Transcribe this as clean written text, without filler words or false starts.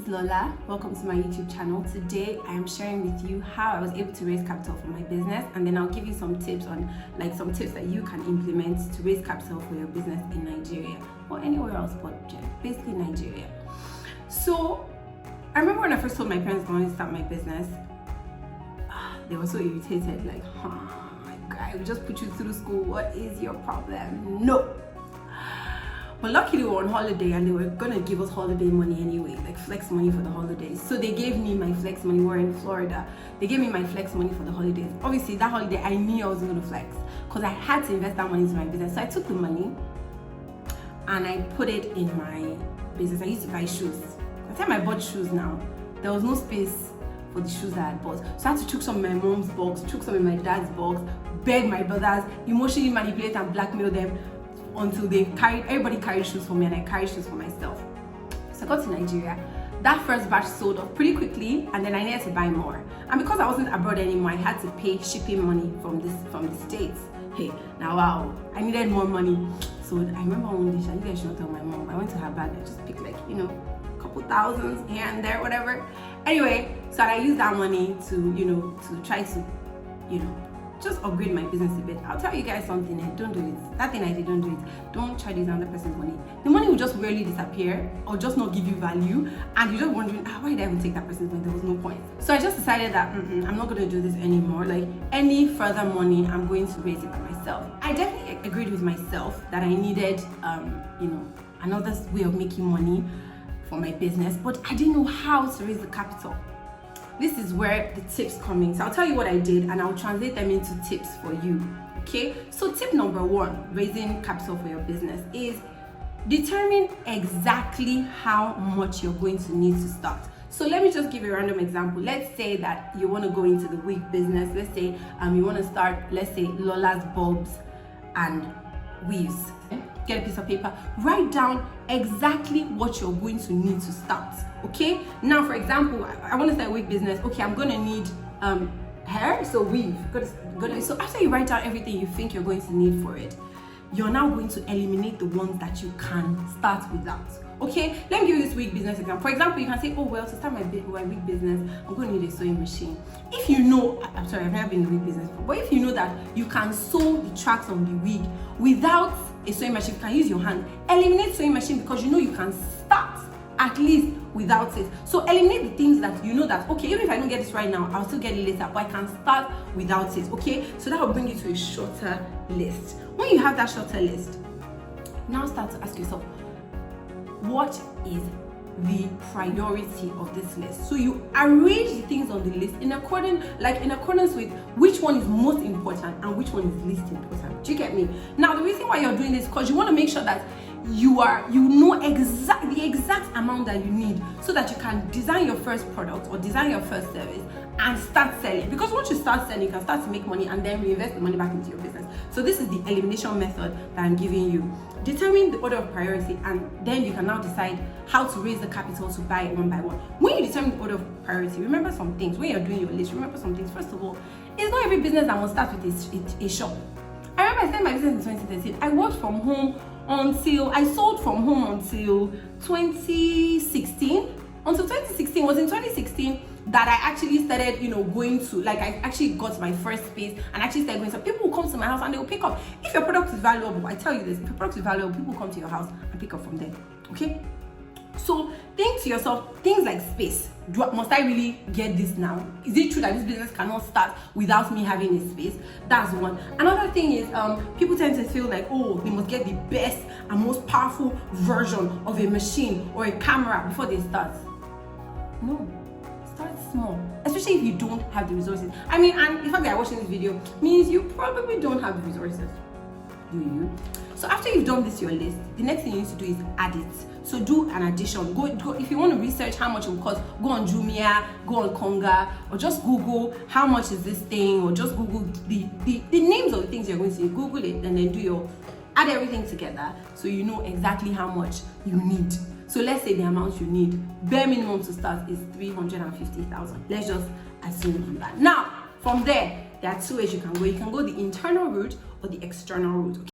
Lola. Welcome to my YouTube channel. Today I am sharing with you how I was able to raise capital for my business, and then I'll give you some tips on some tips that you can implement to raise capital for your business in Nigeria or anywhere else but basically Nigeria. So I remember when I first told my parents I wanted to start my business, they were so irritated, like, my guy, we just put you through school, what is your problem? No. But luckily we were on holiday and they were gonna give us holiday money anyway, like flex money for the holidays. So they gave me my flex money. We're in Florida. They gave me my flex money for the holidays. Obviously that holiday I knew I was gonna flex because I had to invest that money into my business. So I took the money and I put it in my business. I used to buy shoes. By the time I bought shoes now, there was no space for the shoes that I had bought. So I had to took some in my mom's box, took some in my dad's box, beg my brothers, emotionally manipulate and blackmail them until everybody carried shoes for me and I carried shoes for myself. So I got to Nigeria. That first batch sold off pretty quickly and then I needed to buy more. And because I wasn't abroad anymore, I had to pay shipping money from the States. Hey, now wow, I needed more money. So I remember one day, you guys should not tell my mom, I went to her bag and just picked a couple thousands here and there, whatever. Anyway, so I used that money to try to, just upgrade my business a bit. I'll tell you guys something, don't do it. That thing I did, don't do it. Don't try to use another person's money. The money will just rarely disappear or just not give you value, and you're just wondering, why did I even take that person's money? There was no point. So I just decided that I'm not going to do this anymore. Like any further money, I'm going to raise it by myself. I definitely agreed with myself that I needed, another way of making money for my business, but I didn't know how to raise the capital. This is where the tips come in. So I'll tell you what I did and I'll translate them into tips for you. Okay, so tip number one, raising capital for your business, is determine exactly how much you're going to need to start. So let me just give you a random example. Let's say that you want to go into the wig business. Let's say you want to start, let's say, Lola's bulbs and weaves. Get a piece of paper, write down exactly what you're going to need to start. Okay, now for example, I want to start a wig business. Okay, I'm gonna need hair, so weave. So after you write down everything you think you're going to need for it, you're now going to eliminate the ones that you can start without. Okay, let me give you this wig business example. For example, you can say, oh well, to start my wig business, I'm going to need a sewing machine. If you know, I'm sorry, I've never been in the wig business before, but if you know that you can sew the tracks on the wig without a sewing machine, you can use your hand. Eliminate sewing machine because you know you can start at least without it. So eliminate the things that you know that, okay, even if I don't get this right now, I'll still get it later, but I can start without it. Okay, so that will bring you to a shorter list. When you have that shorter list, now start to ask yourself, what is the priority of this list? So you arrange the things on the list in accordance with which one is most important and which one is least important. Do you get me? Now the reason why you're doing this is because you want to make sure that you know the exact amount that you need, so that you can design your first product or design your first service and start selling. Because once you start selling, you can start to make money and then reinvest the money back into your business. So this is the elimination method that I'm giving you. Determine the order of priority, and then you can now decide how to raise the capital to buy it one by one. When you determine the order of priority, remember some things. When you're doing your list, remember some things. First of all, it's not every business that will start with a shop. I remember I started my business in 2013. I worked from home I sold from home until 2016. Until 2016, was in 2016 that I actually started, going to, I actually got my first space and actually started going. So people will come to my house and they will pick up. If your product is valuable, I tell you this, if your product is valuable, people come to your house and pick up from there. Okay? So think to yourself, things like space. Must I really get this now? Is it true that this business cannot start without me having a space? That's one. Another thing is, people tend to feel like, oh, they must get the best and most powerful version of a machine or a camera before they start. No, start small, especially if you don't have the resources. I mean, and the fact that you're watching this video means you probably don't have the resources. Do you? So after you've done this your list, the next thing you need to do is add it. So do an addition. Go if you want to research how much it will cost, go on Jumia, go on Konga, or just Google how much is this thing, or just Google the names of the things you're going to Google it, and then add everything together so you know exactly how much you need. So let's say the amount you need, bare minimum to start, is 350,000. Let's just assume that. Now, from there are two ways you can go. You can go the internal route or the external route. Okay?